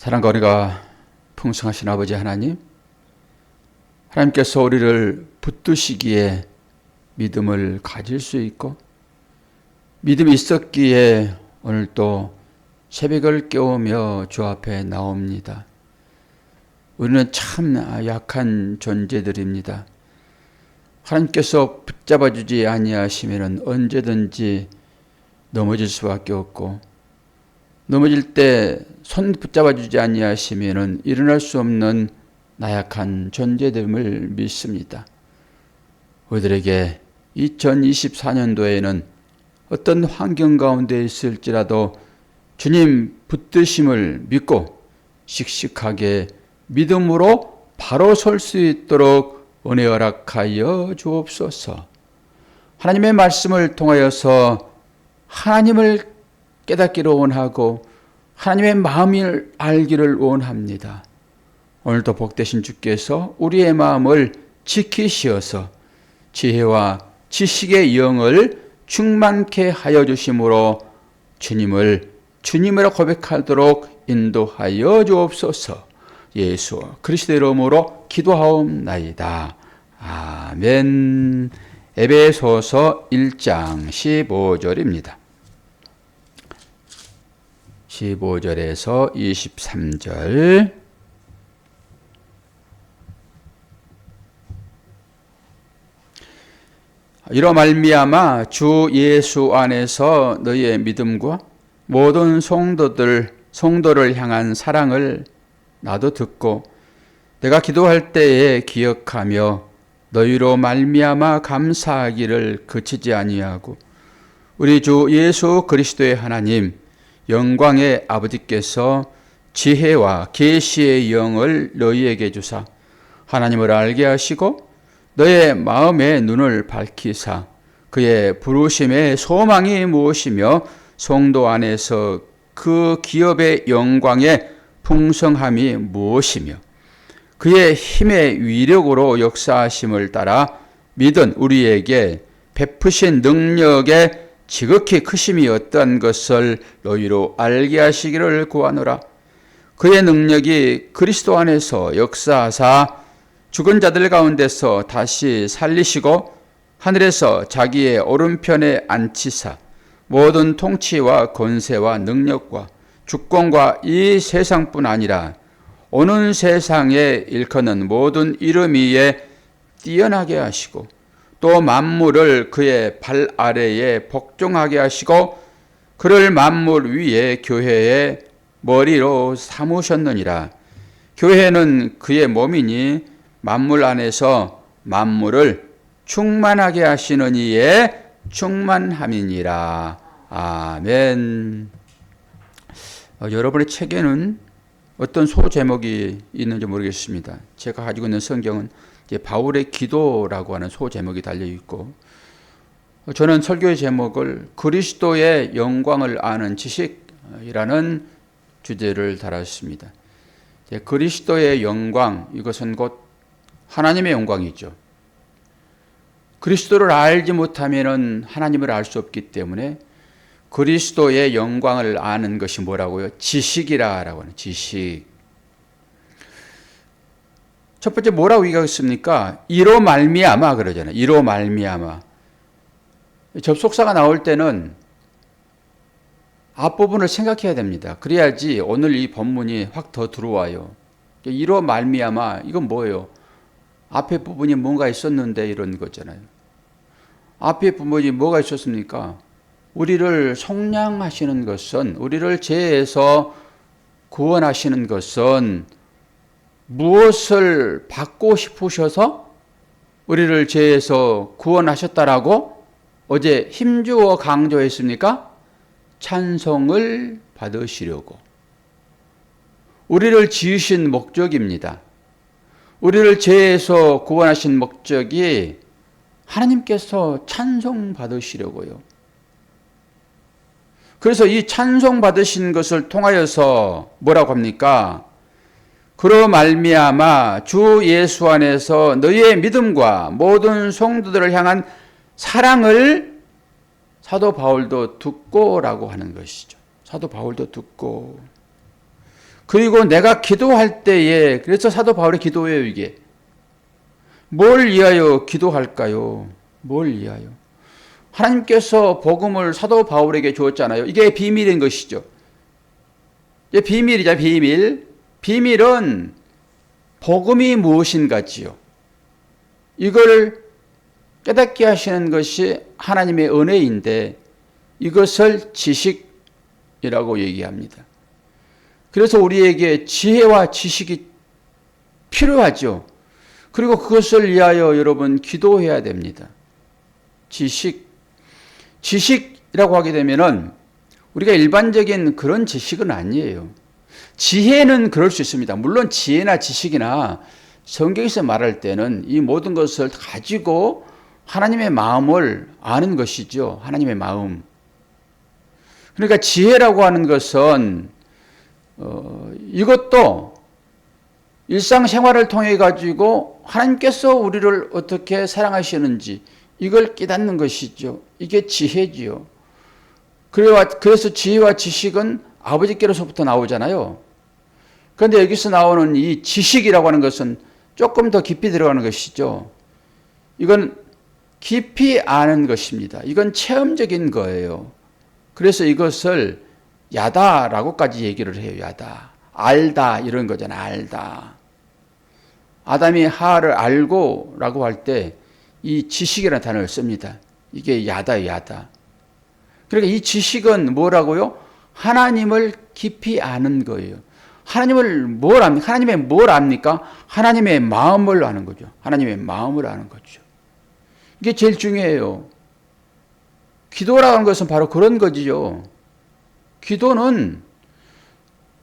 사랑과 은혜가 풍성하신 아버지 하나님, 하나님께서 우리를 붙드시기에 믿음을 가질 수 있고 믿음이 있었기에 오늘 또 새벽을 깨우며 주 앞에 나옵니다. 우리는 참 약한 존재들입니다. 하나님께서 붙잡아 주지 아니하시면 언제든지 넘어질 수밖에 없고, 넘어질 때 손 붙잡아 주지 아니하시면 일어날 수 없는 나약한 존재됨을 믿습니다. 우리들에게 2024년도에는 어떤 환경 가운데 있을지라도 주님 붙드심을 믿고 씩씩하게 믿음으로 바로 설 수 있도록 은혜 허락하여 주옵소서. 하나님의 말씀을 통하여서 하나님을 깨닫기를 원하고 하나님의 마음을 알기를 원합니다. 오늘도 복되신 주께서 우리의 마음을 지키시어서 지혜와 지식의 영을 충만케 하여 주심으로 주님을 주님으로 고백하도록 인도하여 주옵소서. 예수 그리스도의 이름으로 기도하옵나이다. 아멘. 에베소서 1장 15절입니다. 15절에서 23절. 이로 말미암아 주 예수 안에서 너희의 믿음과 모든 성도를 향한 사랑을 나도 듣고 내가 기도할 때에 기억하며 너희로 말미암아 감사하기를 그치지 아니하고, 우리 주 예수 그리스도의 하나님 영광의 아버지께서 지혜와 계시의 영을 너희에게 주사 하나님을 알게 하시고 너의 마음의 눈을 밝히사 그의 부르심의 소망이 무엇이며 성도 안에서 그 기업의 영광의 풍성함이 무엇이며 그의 힘의 위력으로 역사하심을 따라 믿은 우리에게 베푸신 능력의 지극히 크심이 어떠한 것을 너희로 알게 하시기를 구하노라. 그의 능력이 그리스도 안에서 역사하사 죽은 자들 가운데서 다시 살리시고 하늘에서 자기의 오른편에 앉히사 모든 통치와 권세와 능력과 주권과 이 세상뿐 아니라 오는 세상에 일컫는 모든 이름 위에 뛰어나게 하시고 또 만물을 그의 발 아래에 복종하게 하시고 그를 만물 위에 교회의 머리로 삼으셨느니라. 교회는 그의 몸이니 만물 안에서 만물을 충만하게 하시는 이의 충만함이니라. 아멘. 여러분의 책에는 어떤 소제목이 있는지 모르겠습니다. 제가 가지고 있는 성경은 바울의 기도라고 하는 소제목이 달려있고, 저는 설교의 제목을 그리스도의 영광을 아는 지식이라는 주제를 달았습니다. 그리스도의 영광, 이것은 곧 하나님의 영광이죠. 그리스도를 알지 못하면 하나님을 알 수 없기 때문에 그리스도의 영광을 아는 것이 뭐라고요? 지식이라고 하는 지식. 첫 번째 뭐라고 얘기하겠습니까? 이로 말미암아 그러잖아요. 이로 말미암아. 접속사가 나올 때는 앞부분을 생각해야 됩니다. 그래야지 오늘 이 본문이 확 더 들어와요. 이로 말미암아, 이건 뭐예요? 앞에 부분이 뭔가 있었는데 이런 거잖아요. 앞에 부분이 뭐가 있었습니까? 우리를 속량하시는 것은, 우리를 죄에서 구원하시는 것은 무엇을 받고 싶으셔서 우리를 죄에서 구원하셨다라고 어제 힘주어 강조했습니까? 찬송을 받으시려고. 우리를 지으신 목적입니다. 우리를 죄에서 구원하신 목적이 하나님께서 찬송 받으시려고요. 그래서 이 찬송 받으신 것을 통하여서 뭐라고 합니까? 그로 말미암아 주 예수 안에서 너희의 믿음과 모든 성도들을 향한 사랑을 사도 바울도 듣고라고 하는 것이죠. 사도 바울도 듣고. 그리고 내가 기도할 때에, 그래서 사도 바울의 기도예요, 이게. 뭘 위하여 기도할까요? 뭘 위하여? 하나님께서 복음을 사도 바울에게 주었잖아요. 이게 비밀인 것이죠. 이게 비밀이자 비밀. 비밀은 복음이 무엇인가지요. 이걸 깨닫게 하시는 것이 하나님의 은혜인데 이것을 지식이라고 얘기합니다. 그래서 우리에게 지혜와 지식이 필요하죠. 그리고 그것을 위하여 여러분 기도해야 됩니다. 지식이라고 하게 되면은 우리가 일반적인 그런 지식은 아니에요. 지혜는 그럴 수 있습니다. 물론 지혜나 지식이나 성경에서 말할 때는 이 모든 것을 가지고 하나님의 마음을 아는 것이죠. 하나님의 마음. 그러니까 지혜라고 하는 것은 이것도 일상생활을 통해 가지고 하나님께서 우리를 어떻게 사랑하시는지 이걸 깨닫는 것이죠. 이게 지혜지요. 그래서 지혜와 지식은 아버지께로서부터 나오잖아요. 그런데 여기서 나오는 이 지식이라고 하는 것은 조금 더 깊이 들어가는 것이죠. 이건 깊이 아는 것입니다. 이건 체험적인 거예요. 그래서 이것을 야다라고까지 얘기를 해요. 야다. 알다 이런 거잖아. 알다. 아담이 하와를 알고 라고 할 때 이 지식이라는 단어를 씁니다. 이게 야다예요. 야다. 그러니까 이 지식은 뭐라고요? 하나님을 깊이 아는 거예요. 하나님을 뭘 압니까? 하나님의 뭘 압니까? 하나님의 마음을 아는 거죠. 하나님의 마음을 아는 거죠. 이게 제일 중요해요. 기도라고 하는 것은 바로 그런 거지요. 기도는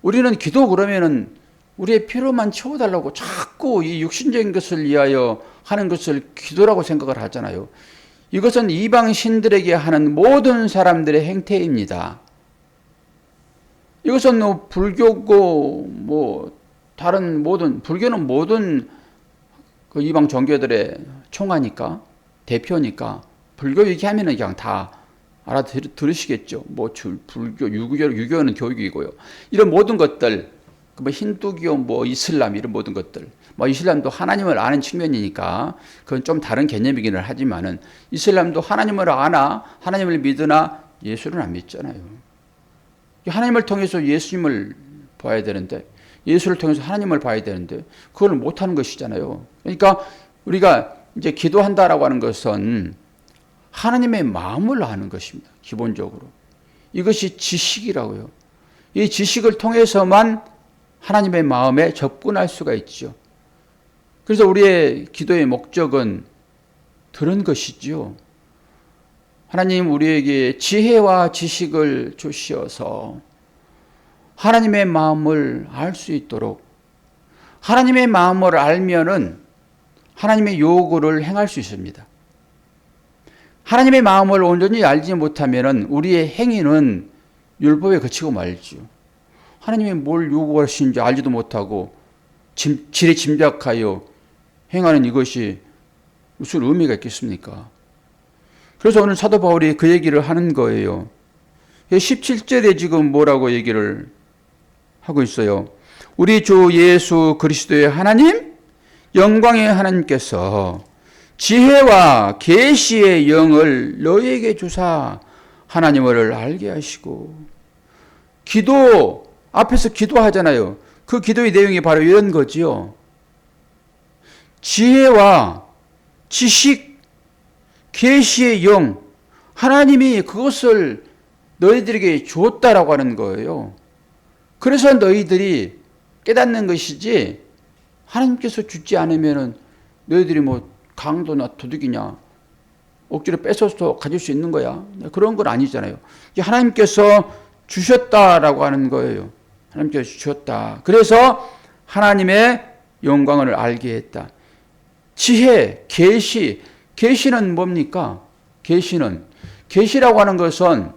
우리는 기도 그러면은 우리의 필요만 채워달라고 자꾸 이 육신적인 것을 위하여 하는 것을 기도라고 생각을 하잖아요. 이것은 이방 신들에게 하는 모든 사람들의 행태입니다. 이것은 불교고 다른 모든 불교는 모든 그 이방 종교들의 총하니까 대표니까 불교 얘기하면은 그냥 다 알아들으시겠죠. 불교, 유교는 교육이고요. 이런 모든 것들, 힌두교, 이슬람 이런 모든 것들, 이슬람도 하나님을 아는 측면이니까 그건 좀 다른 개념이기는 하지만은 이슬람도 하나님을 아나 하나님을 믿으나 예수를 안 믿잖아요. 하나님을 통해서 예수님을 봐야 되는데 예수를 통해서 하나님을 봐야 되는데 그걸 못하는 것이잖아요. 그러니까 우리가 이제 기도한다라고 하는 것은 하나님의 마음을 아는 것입니다. 기본적으로. 이것이 지식이라고요. 이 지식을 통해서만 하나님의 마음에 접근할 수가 있죠. 그래서 우리의 기도의 목적은 그런 것이지요. 하나님 우리에게 지혜와 지식을 주시어서 하나님의 마음을 알 수 있도록, 하나님의 마음을 알면은 하나님의 요구를 행할 수 있습니다. 하나님의 마음을 온전히 알지 못하면은 우리의 행위는 율법에 그치고 말지요. 하나님이 뭘 요구하시는지 알지도 못하고 지레 짐작하여 행하는 이것이 무슨 의미가 있겠습니까? 그래서 오늘 사도 바울이 그 얘기를 하는 거예요. 17절에 지금 뭐라고 얘기를 하고 있어요. 우리 주 예수 그리스도의 하나님, 영광의 하나님께서 지혜와 계시의 영을 너희에게 주사 하나님을 알게 하시고, 기도 앞에서 기도하잖아요. 그 기도의 내용이 바로 이런 거지요. 지혜와 지식, 계시의 영, 하나님이 그것을 너희들에게 주었다라고 하는 거예요. 그래서 너희들이 깨닫는 것이지, 하나님께서 주지 않으면 너희들이 강도나 도둑이냐, 억지로 뺏어서 가질 수 있는 거야. 그런 건 아니잖아요. 하나님께서 주셨다라고 하는 거예요. 하나님께서 주셨다. 그래서 하나님의 영광을 알게 했다. 지혜, 계시는 뭡니까? 계시라고 하는 것은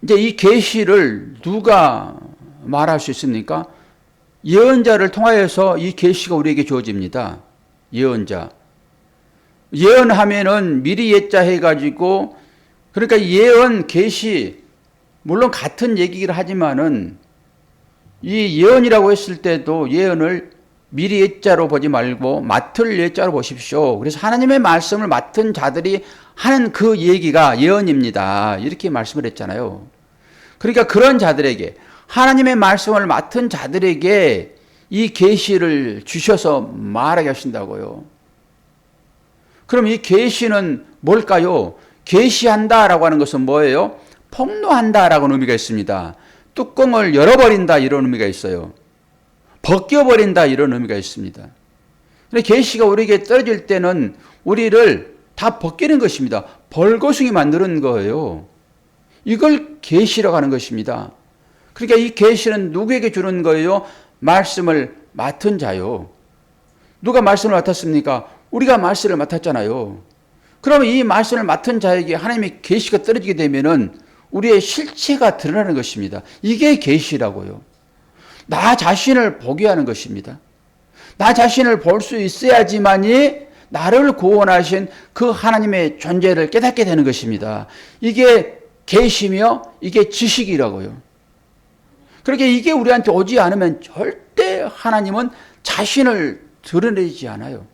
이제 이 계시를 누가 말할 수 있습니까? 예언자를 통하여서 이 계시가 우리에게 주어집니다. 예언자. 예언하면은 미리 예자 해가지고, 그러니까 예언, 계시, 물론 같은 얘기를 하지만은 이 예언이라고 했을 때도 예언을 미리 예자로 보지 말고 맡을 예자로 보십시오. 그래서 하나님의 말씀을 맡은 자들이 하는 그 얘기가 예언입니다. 이렇게 말씀을 했잖아요. 그러니까 그런 자들에게, 하나님의 말씀을 맡은 자들에게 이 계시를 주셔서 말하게 하신다고요. 그럼 이 계시는 뭘까요? 계시한다라고 하는 것은 뭐예요? 폭로한다라고 의미가 있습니다. 뚜껑을 열어버린다 이런 의미가 있어요. 벗겨버린다 이런 의미가 있습니다. 근데 계시가 우리에게 떨어질 때는 우리를 다 벗기는 것입니다. 벌거숭이 만드는 거예요. 이걸 계시라고 하는 것입니다. 그러니까 이 계시는 누구에게 주는 거예요? 말씀을 맡은 자요. 누가 말씀을 맡았습니까? 우리가 말씀을 맡았잖아요. 그러면 이 말씀을 맡은 자에게 하나님의 계시가 떨어지게 되면은 우리의 실체가 드러나는 것입니다. 이게 계시라고요. 나 자신을 보게 하는 것입니다. 나 자신을 볼 수 있어야지만이 나를 구원하신 그 하나님의 존재를 깨닫게 되는 것입니다. 이게 계시며 이게 지식이라고요. 그렇게 이게 우리한테 오지 않으면 절대 하나님은 자신을 드러내지 않아요.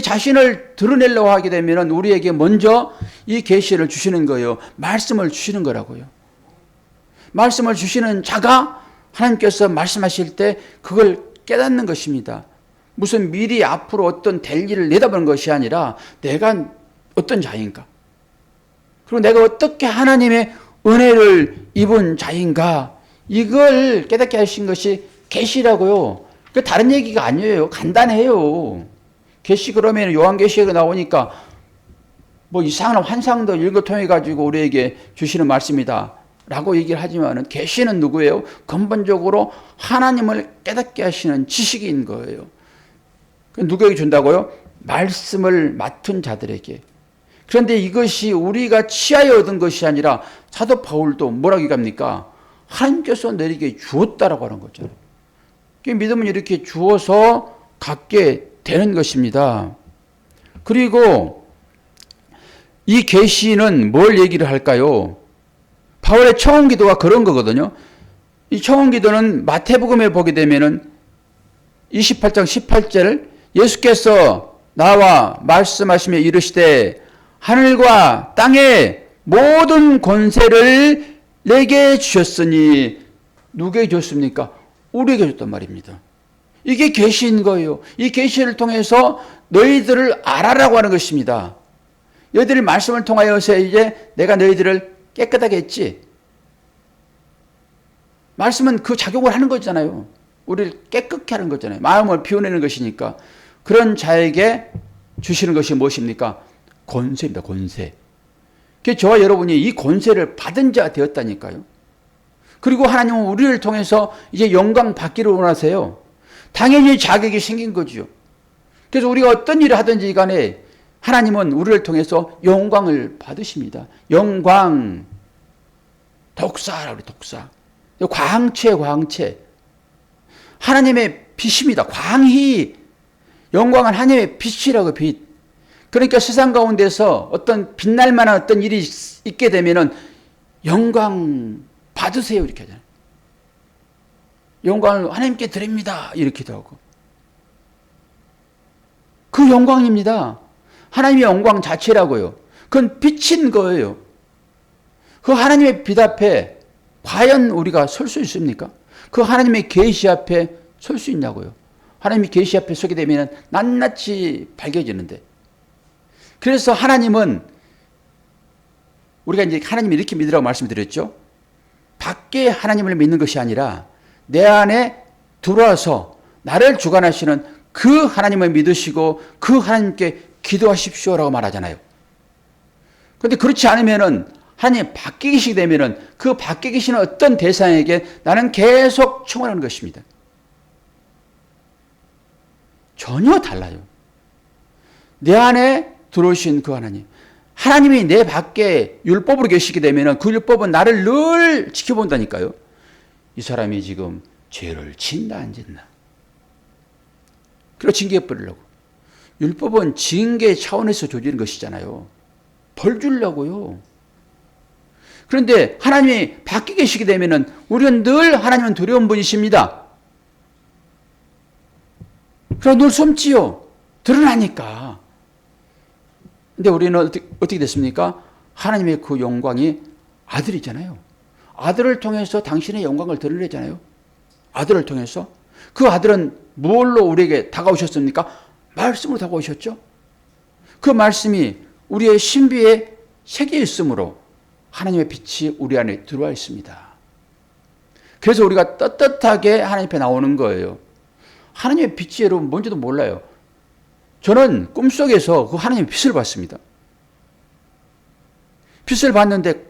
자신을 드러내려고 하게 되면 우리에게 먼저 이 계시를 주시는 거예요. 말씀을 주시는 거라고요. 말씀을 주시는 자가 하나님께서 말씀하실 때 그걸 깨닫는 것입니다. 무슨 미리 앞으로 어떤 될 일을 내다보는 것이 아니라 내가 어떤 자인가? 그리고 내가 어떻게 하나님의 은혜를 입은 자인가? 이걸 깨닫게 하신 것이 계시라고요. 다른 얘기가 아니에요. 간단해요. 계시 그러면 요한계시가 나오니까 뭐 이상한 환상도 이런 거 통해 가지고 우리에게 주시는 말씀이다 라고 얘기를 하지만은 계시는 누구예요? 근본적으로 하나님을 깨닫게 하시는 지식인 거예요. 누구에게 준다고요? 말씀을 맡은 자들에게. 그런데 이것이 우리가 취하여 얻은 것이 아니라 사도 바울도 뭐라고 얘기합니까? 하나님께서 내게 주었다라고 하는 거잖아요. 믿음은 이렇게 주어서 갖게 되는 것입니다. 그리고 이 계시는 뭘 얘기를 할까요? 바울의 청원 기도가 그런 거거든요. 이 청원 기도는 마태복음에 보게 되면은 28장 18절 예수께서 나와 말씀하시며 이르시되 하늘과 땅의 모든 권세를 내게 주셨으니 누구에게 줬습니까? 우리에게 줬단 말입니다. 이게 계시인 거예요. 이 계시를 통해서 너희들을 알아라고 하는 것입니다. 너희들의 말씀을 통하여서 이제 내가 너희들을 깨끗하게 했지. 말씀은 그 작용을 하는 거잖아요. 우리를 깨끗게 하는 거잖아요. 마음을 비워내는 것이니까. 그런 자에게 주시는 것이 무엇입니까? 권세입니다. 권세. 저와 여러분이 이 권세를 받은 자가 되었다니까요. 그리고 하나님은 우리를 통해서 이제 영광 받기를 원하세요. 당연히 자격이 생긴 거죠. 그래서 우리가 어떤 일을 하든지 간에 하나님은 우리를 통해서 영광을 받으십니다. 영광, 독사라고 그래, 독사. 광채. 하나님의 빛입니다. 광희. 영광은 하나님의 빛이라고, 빛. 그러니까 세상 가운데서 어떤 빛날 만한 어떤 일이 있게 되면은 영광 받으세요. 이렇게 하잖아요. 영광을 하나님께 드립니다. 이렇게도 하고. 그 영광입니다. 하나님의 영광 자체라고요. 그건 빛인 거예요. 그 하나님의 빛 앞에 과연 우리가 설 수 있습니까? 그 하나님의 계시 앞에 설 수 있냐고요. 하나님의 계시 앞에 서게 되면 낱낱이 밝혀지는데. 그래서 하나님은 우리가 이제 하나님을 이렇게 믿으라고 말씀드렸죠. 밖에 하나님을 믿는 것이 아니라 내 안에 들어와서 나를 주관하시는 그 하나님을 믿으시고 그 하나님께 기도하십시오라고 말하잖아요. 그런데 그렇지 않으면은 하나님 밖에 계시게 되면은 그 밖에 계시는 어떤 대상에게 나는 계속 청원하는 것입니다. 전혀 달라요. 내 안에 들어오신 그 하나님. 하나님이 내 밖에 율법으로 계시게 되면은 그 율법은 나를 늘 지켜본다니까요. 이 사람이 지금 죄를 짓나 안 짓나. 그리고 징계해 버리려고. 율법은 징계 차원에서 조지는 것이잖아요. 벌 주려고요. 그런데 하나님이 밖에 계시게 되면은 우리는 늘 하나님은 두려운 분이십니다. 그럼 늘 숨지요. 드러나니까. 근데 우리는 어떻게 됐습니까? 하나님의 그 영광이 아들이잖아요. 아들을 통해서 당신의 영광을 드러내잖아요. 아들을 통해서. 그 아들은 뭘로 우리에게 다가오셨습니까? 말씀으로 다가오셨죠. 그 말씀이 우리의 신비에 새겨 있으므로 하나님의 빛이 우리 안에 들어와 있습니다. 그래서 우리가 떳떳하게 하나님 앞에 나오는 거예요. 하나님의 빛이 여러분 뭔지도 몰라요. 저는 꿈속에서 그 하나님의 빛을 봤습니다. 빛을 봤는데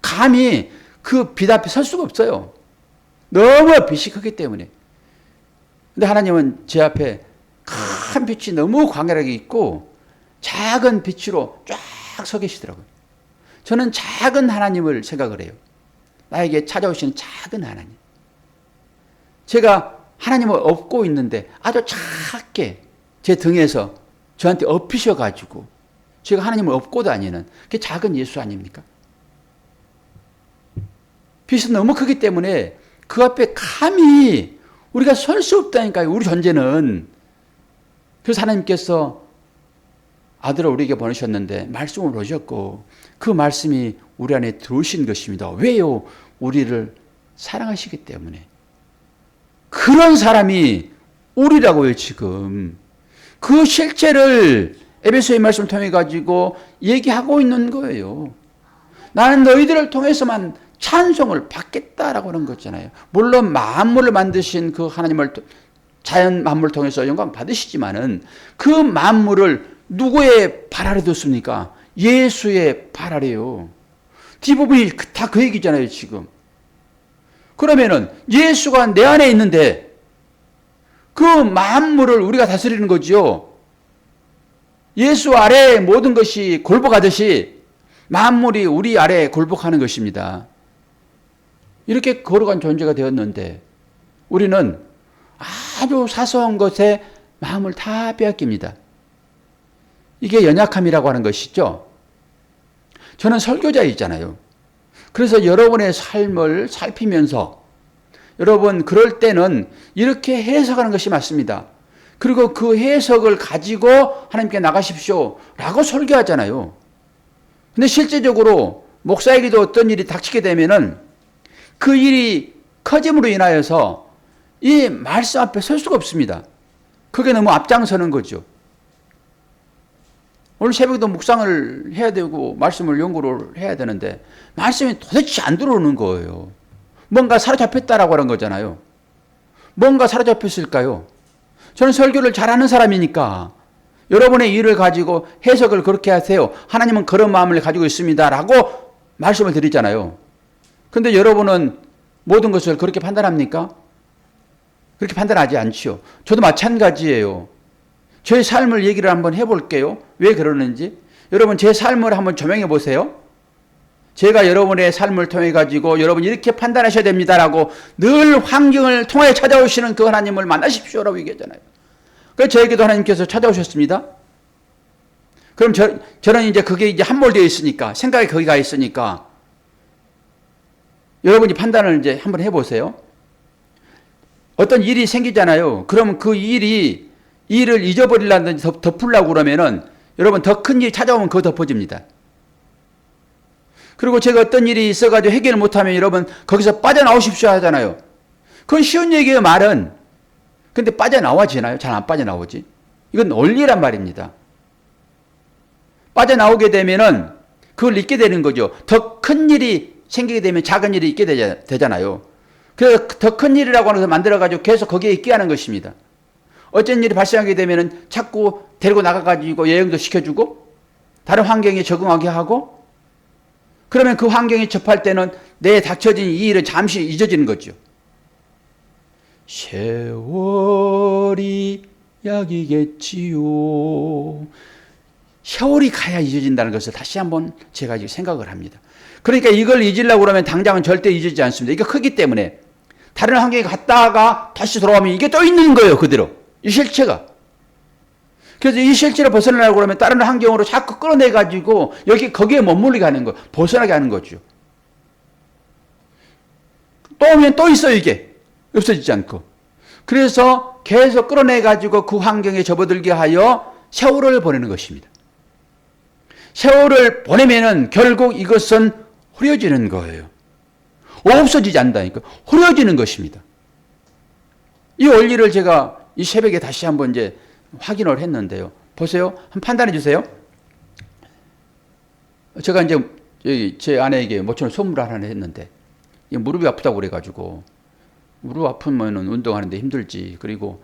감히 그 빛 앞에 설 수가 없어요. 너무 빛이 크기 때문에. 근데 하나님은 제 앞에 큰 빛이 너무 광활하게 있고 작은 빛으로 쫙 서 계시더라고요. 저는 작은 하나님을 생각을 해요. 나에게 찾아오시는 작은 하나님. 제가 하나님을 업고 있는데 아주 작게 제 등에서 저한테 업히셔가지고 제가 하나님을 업고 다니는 그게 작은 예수 아닙니까? 빛은 너무 크기 때문에 그 앞에 감히 우리가 설 수 없다니까요. 우리 존재는. 그래서 하나님께서 아들을 우리에게 보내셨는데 말씀을 오셨고 그 말씀이 우리 안에 들어오신 것입니다. 왜요? 우리를 사랑하시기 때문에. 그런 사람이 우리라고요, 지금. 그 실체를 에베소의 말씀을 통해 가지고 얘기하고 있는 거예요. 나는 너희들을 통해서만 찬송을 받겠다라고 하는 거잖아요. 물론 만물을 만드신 그 하나님을 자연 만물을 통해서 영광 받으시지만은 그 만물을 누구의 발 아래 뒀습니까? 예수의 발 아래요. 뒷부분이 다 그 얘기잖아요, 지금. 그러면은 예수가 내 안에 있는데 그 만물을 우리가 다스리는 거지요. 예수 아래에 모든 것이 굴복하듯이 만물이 우리 아래에 굴복하는 것입니다. 이렇게 거룩한 존재가 되었는데 우리는 아주 사소한 것에 마음을 다 빼앗깁니다. 이게 연약함이라고 하는 것이죠. 저는 설교자이잖아요. 그래서 여러분의 삶을 살피면서 여러분 그럴 때는 이렇게 해석하는 것이 맞습니다. 그리고 그 해석을 가지고 하나님께 나가십시오 라고 설교하잖아요. 근데 실제적으로 목사에게도 어떤 일이 닥치게 되면은 그 일이 커짐으로 인하여서 이 말씀 앞에 설 수가 없습니다. 그게 너무 앞장서는 거죠. 오늘 새벽에도 묵상을 해야 되고 말씀을 연구를 해야 되는데 말씀이 도대체 안 들어오는 거예요. 뭔가 사로잡혔다라고 하는 거잖아요. 뭔가 사로잡혔을까요? 저는 설교를 잘하는 사람이니까 여러분의 일을 가지고 해석을 그렇게 하세요. 하나님은 그런 마음을 가지고 있습니다 라고 말씀을 드리잖아요. 그런데 여러분은 모든 것을 그렇게 판단합니까? 그렇게 판단하지 않지요. 저도 마찬가지예요. 저의 삶을 얘기를 한번 해볼게요. 왜 그러는지. 여러분 제 삶을 한번 조명해 보세요. 제가 여러분의 삶을 통해 가지고 여러분 이렇게 판단하셔야 됩니다라고 늘 환경을 통해 찾아오시는 그 하나님을 만나십시오라고 얘기하잖아요. 그래서 저에게도 하나님께서 찾아오셨습니다. 그럼 저는 이제 그게 이제 함몰되어 있으니까 생각이 거기 가 있으니까 여러분이 판단을 이제 한번 해보세요. 어떤 일이 생기잖아요. 그러면 그 일을 잊어버리려든지 덮으려고 그러면은 여러분 더 큰 일이 찾아오면 그거 덮어집니다. 그리고 제가 어떤 일이 있어가지고 해결을 못하면 여러분 거기서 빠져나오십시오 하잖아요. 그건 쉬운 얘기예요, 말은. 근데 빠져나와지나요? 잘 안 빠져나오지. 이건 원리란 말입니다. 빠져나오게 되면은 그걸 잊게 되는 거죠. 더 큰 일이 생기게 되면 작은 일이 있게 되잖아요. 그래서 더 큰 일이라고 하는 것을 만들어가지고 계속 거기에 있게 하는 것입니다. 어쩐 일이 발생하게 되면은 자꾸 데리고 나가가지고 여행도 시켜주고 다른 환경에 적응하게 하고 그러면 그 환경에 접할 때는 내에 닥쳐진 이 일은 잠시 잊어지는 거죠. 세월이 약이겠지요. 세월이 가야 잊어진다는 것을 다시 한번 제가 이제 생각을 합니다. 그러니까 이걸 잊으려고 그러면 당장은 절대 잊어지지 않습니다. 이게 크기 때문에 다른 환경에 갔다가 다시 돌아오면 이게 또 있는 거예요, 그대로. 이 실체가. 그래서 이 실체를 벗어나려고 그러면 다른 환경으로 자꾸 끌어내가지고 거기에 머물게 하는 거예요. 벗어나게 하는 거죠. 또 오면 또 있어요, 이게. 없어지지 않고. 그래서 계속 끌어내가지고 그 환경에 접어들게 하여 세월을 보내는 것입니다. 세월을 보내면은 결국 이것은 흐려지는 거예요. 없어지지 않는다니까. 흐려지는 것입니다. 이 원리를 제가 이 새벽에 다시 한번 이제 확인을 했는데요. 보세요. 한번 판단해 주세요. 제가 이제 제 아내에게 모처럼 선물을 하나 했는데, 무릎이 아프다고 그래가지고, 무릎 아프면은 운동하는데 힘들지. 그리고,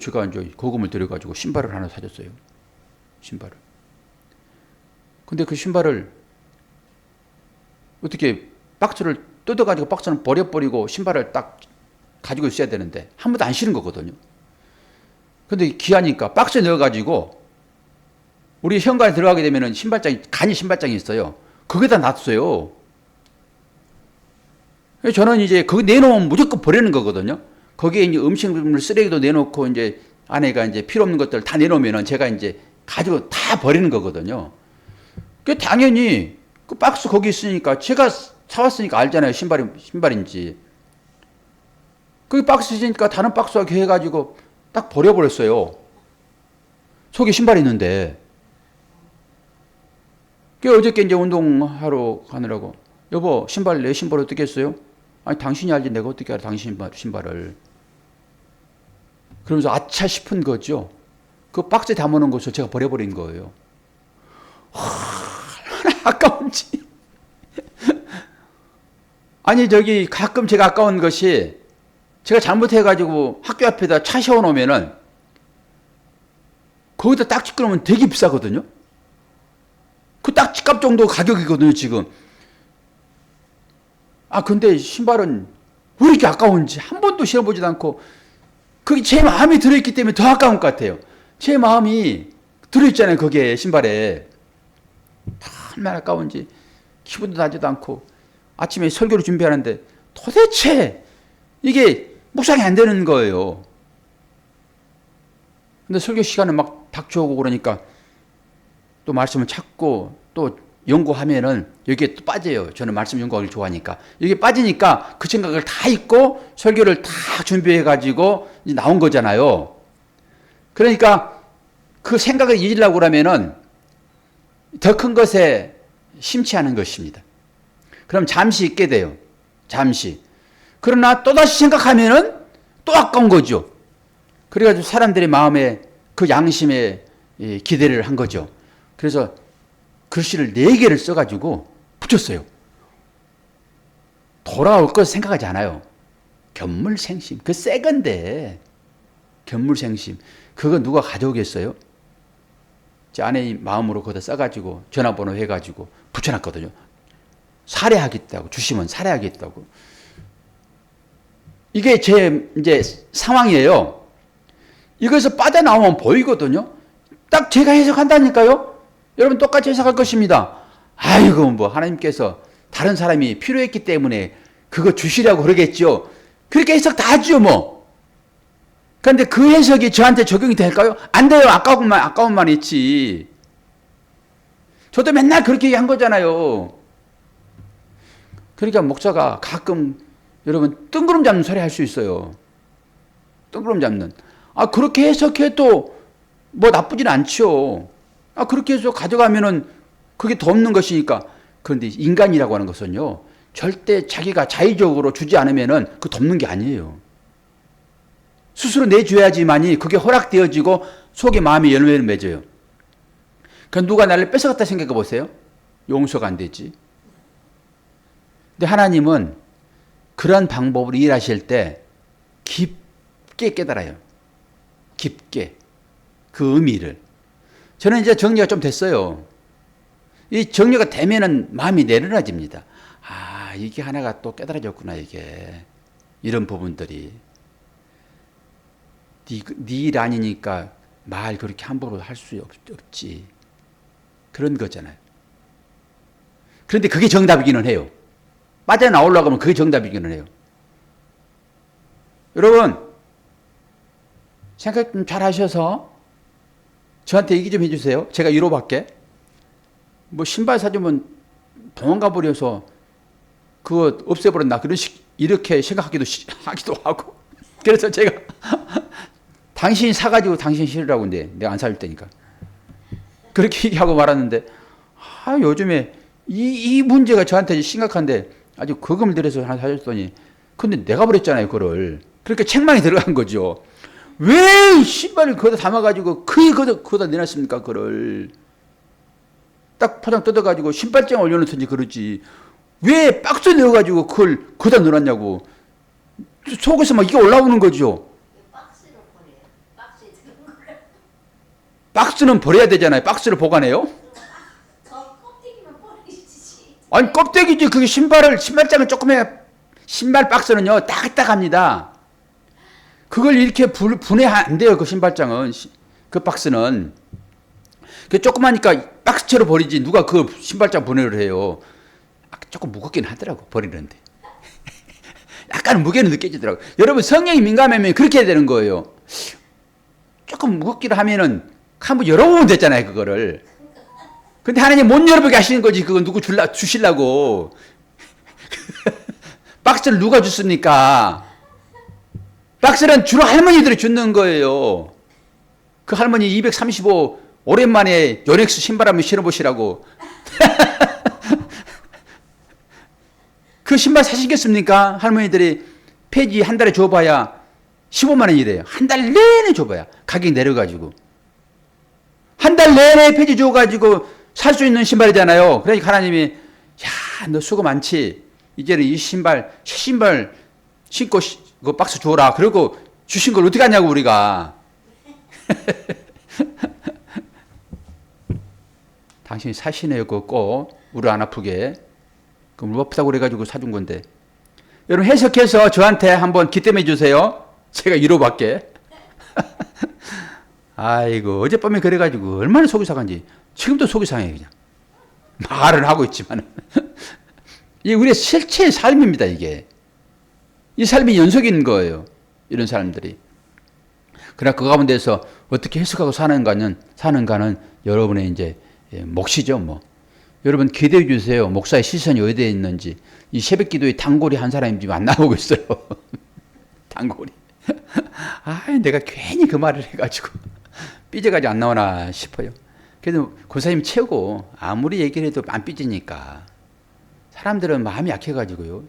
제가 이제 거금을 들여가지고 신발을 하나 사줬어요. 신발을. 근데 그 신발을 어떻게 박스를 뜯어가지고 박스는 버려버리고 신발을 딱 가지고 있어야 되는데 한 번도 안 신은 거거든요. 근데 귀하니까 박스에 넣어가지고 우리 현관에 들어가게 되면은 간이 신발장이 있어요. 거기다 놨어요. 저는 이제 거기 내놓으면 무조건 버리는 거거든요. 거기에 이제 음식물 쓰레기도 내놓고 이제 아내가 이제 필요 없는 것들 다 내놓으면은 제가 이제 가지고 다 버리는 거거든요. 그 당연히 그 박스 거기 있으니까 제가 사왔으니까 알잖아요. 신발인지. 그 박스 있으니까 다른 박스와 해가지고 딱 버려버렸어요. 속에 신발이 있는데. 그 어저께 이제 운동하러 가느라고 여보 내 신발 어떻게 했어요? 아니 당신이 알지 내가 어떻게 알아 당신 신발을. 그러면서 아차 싶은 거죠. 그 박스에 담아놓은 것을 제가 버려버린 거예요. 얼마나 아까운지. 아니 가끔 제가 아까운 것이 제가 잘못해가지고 학교 앞에다 차 세워놓으면은 거기다 딱지 끊으면 되게 비싸거든요. 그 딱지값 정도 가격이거든요 지금. 근데 신발은 왜 이렇게 아까운지 한 번도 신어보지도 않고 그게 제 마음이 들어있기 때문에 더 아까운 것 같아요. 제 마음이 들어있잖아요 거기에 신발에. 얼마나 아까운지 기분도 나지도 않고 아침에 설교를 준비하는데 도대체 이게 묵상이 안 되는 거예요. 근데 설교 시간에 막 닥쳐오고 그러니까 또 말씀을 찾고 또 연구하면은 여기에 또 빠져요. 저는 말씀 연구하기를 좋아하니까. 여기에 빠지니까 그 생각을 다 잊고 설교를 다 준비해가지고 나온 거잖아요. 그러니까 그 생각을 잊으려고 그러면은 더 큰 것에 심취하는 것입니다. 그럼 잠시 잊게 돼요. 잠시. 그러나 또다시 생각하면은 또 아까운 거죠. 그래가지고 사람들의 마음에 그 양심에 기대를 한 거죠. 그래서 글씨를 4개를 써가지고 붙였어요. 돌아올 것 생각하지 않아요. 견물생심. 그 새 건데. 견물생심. 그거 누가 가져오겠어요? 제 아내의 마음으로 거기다 써가지고 전화번호 해가지고 붙여놨거든요. 살해하겠다고. 주시면 살해하겠다고. 이게 제 이제 상황이에요. 이것에서 빠져나오면 보이거든요. 딱 제가 해석한다니까요. 여러분 똑같이 해석할 것입니다. 아이고 뭐 하나님께서 다른 사람이 필요했기 때문에 그거 주시려고 그러겠죠. 그렇게 해석 다 하죠 뭐. 그런데 그 해석이 저한테 적용이 될까요? 안 돼요. 아까운만 있지. 저도 맨날 그렇게 얘기한 거잖아요. 그러니까 목사가 가끔 여러분 뜬구름 잡는 소리 할 수 있어요. 뜬구름 잡는. 그렇게 해석해도 뭐 나쁘진 않죠. 그렇게 해서 가져가면은 그게 더 없는 것이니까. 그런데 인간이라고 하는 것은요, 절대 자기가 자의적으로 주지 않으면은 그 덮는 게 아니에요. 스스로 내줘야지만이 그게 허락되어지고 속에 마음이 열매를 맺어요. 그러니까 누가 나를 뺏어갔다 생각해 보세요. 용서가 안 되지. 근데 하나님은 그런 방법으로 일하실 때 깊게 깨달아요. 깊게. 그 의미를. 저는 이제 정리가 좀 됐어요. 이 정리가 되면은 마음이 내려놔집니다. 이게 하나가 또 깨달아졌구나, 이게. 이런 부분들이. 네 일 아니니까 말 그렇게 함부로 할 수 없지. 그런 거잖아요. 그런데 그게 정답이기는 해요. 빠져나오려고 하면 그게 정답이기는 해요. 여러분, 생각 좀 잘 하셔서 저한테 얘기 좀 해주세요. 제가 위로받게. 뭐 신발 사주면 도망가 버려서 그거 없애버렸나 이렇게 생각하기도 하기도 하고. 그래서 제가 당신이 사가지고 당신 싫으라고 근데 내가 안 살 테니까 그렇게 얘기하고 말았는데 요즘에 이 문제가 저한테 심각한데 아주 거금을 들여서 하나 사줬더니 근데 내가 버렸잖아요 그거를. 그러니까 책망이 들어간 거죠. 왜 신발을 거기다 담아가지고 거기다 내놨습니까 그거를. 딱 포장 뜯어가지고 신발장 올려놓든지 그러지 왜 박스에 넣어가지고 그걸 거기다 넣어놨냐고. 속에서 막 이게 올라오는 거죠. 박스로 버려요. 박스에 들은 거를. 박스는 버려야 되잖아요. 박스를 보관해요? 저 껍데기만 버리지. 아니 껍데기지. 그게 신발장은 조금해. 신발 박스는요 딱딱합니다. 그걸 이렇게 분해 안 돼요. 그 신발장은. 그 박스는. 그 조그마니까 박스채로 버리지 누가 그 신발장 분해를 해요. 조금 무겁긴 하더라고 버리는데. 약간 무게는 느껴지더라고. 여러분 성령이 민감하면 그렇게 해야 되는 거예요. 조금 무겁기로 하면은 한번 열어보면 됐잖아요 그거를. 근데 하나님 못 열어보게 하시는 거지. 그거 누구 주시려고. 박스를 누가 줬습니까? 박스는 주로 할머니들이 주는 거예요. 그 할머니 235 오랜만에 요넥스 신발 한번 신어보시라고. 그 신발 사시겠습니까? 할머니들이 폐지 한 달에 줘봐야 15만 원이래요. 한 달 내내 줘봐야 가격이 내려가지고. 한 달 내내 폐지 줘가지고 살 수 있는 신발이잖아요. 그러니까 하나님이 야, 너 수고 많지. 이제는 이 신발, 새 신발 신고 그 박스 줘라. 그리고 주신 걸 어떻게 하냐고 우리가. 당신이 사시네요. 그거 꼭 우리 안 아프게. 그럼 물 아프다고 그래가지고 사준 건데. 여러분 해석해서 저한테 한번 기대해 주세요. 제가 위로받게. 아이고 어젯밤에 그래가지고 얼마나 속이 상한지. 지금도 속이 상해 그냥. 말은 하고 있지만. 이게 우리의 실체의 삶입니다. 이게. 이 삶이 연속인 거예요. 이런 사람들이. 그러나 그 가운데서 어떻게 해석하고 사는가는 여러분의 이제 몫이죠. 뭐. 여러분 기대해 주세요. 목사의 시선이 어디에 있는지. 이 새벽 기도에 단골이 한 사람이 지금 안 나오고 있어요. 단골이. 내가 괜히 그 말을 해가지고 삐져가지고 안 나오나 싶어요. 그래도 권사님 최고. 아무리 얘기를 해도 안 삐지니까. 사람들은 마음이 약해가지고요.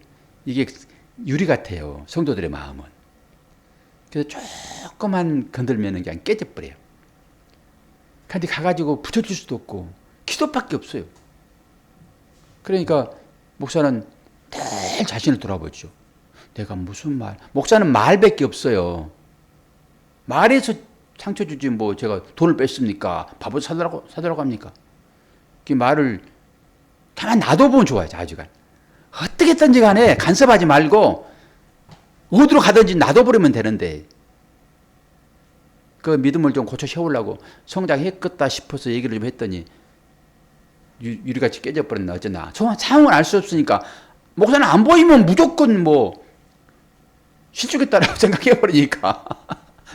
이게 유리 같아요. 성도들의 마음은. 그래서 조금만 건들면 그냥 깨져버려요. 근데 가가지고 붙여줄 수도 없고 기도밖에 없어요. 그러니까 목사는 늘 자신을 돌아보죠. 내가 무슨 말. 목사는 말밖에 없어요. 말에서 상처 주지 뭐 제가 돈을 뺐습니까? 밥을 사더라고 합니까? 그 말을 가만 놔둬보면 좋아요. 자주간. 어떻게 했든지 간에 간섭하지 말고 어디로 가든지 놔둬버리면 되는데 그 믿음을 좀 고쳐 세우려고 성장했겠다 싶어서 얘기를 좀 했더니 유리같이 깨져버렸나 어쩌나. 상황을 알 수 없으니까 목사는 안 보이면 무조건 뭐 실족했다라고 생각해버리니까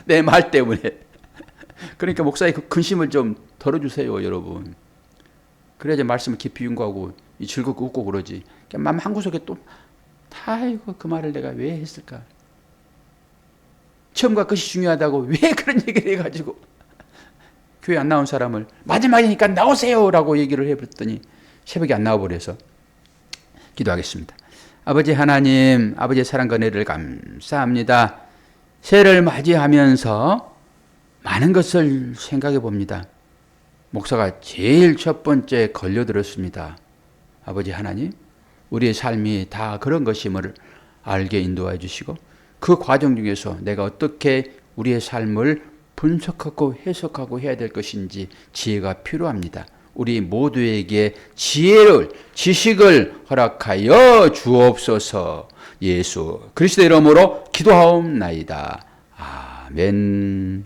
내 말 때문에. 그러니까 목사의 그 근심을 좀 덜어주세요 여러분. 그래야지 말씀을 깊이 윤거하고 즐겁고 웃고 그러지. 마음 한구석에 또 아이고 그 말을 내가 왜 했을까. 처음과 끝이 중요하다고 왜 그런 얘기를 해가지고 교회 안 나온 사람을 마지막이니까 나오세요라고 얘기를 해버렸더니 새벽에 안 나와버려서. 기도하겠습니다. 아버지 하나님, 아버지의 사랑과 은혜를 감사합니다. 새해를 맞이하면서 많은 것을 생각해 봅니다. 목사가 제일 첫 번째 걸려들었습니다. 아버지 하나님, 우리의 삶이 다 그런 것임을 알게 인도해 주시고 그 과정 중에서 내가 어떻게 우리의 삶을 분석하고 해석하고 해야 될 것인지 지혜가 필요합니다. 우리 모두에게 지식을 허락하여 주옵소서. 예수 그리스도 이름으로 기도하옵나이다. 아멘.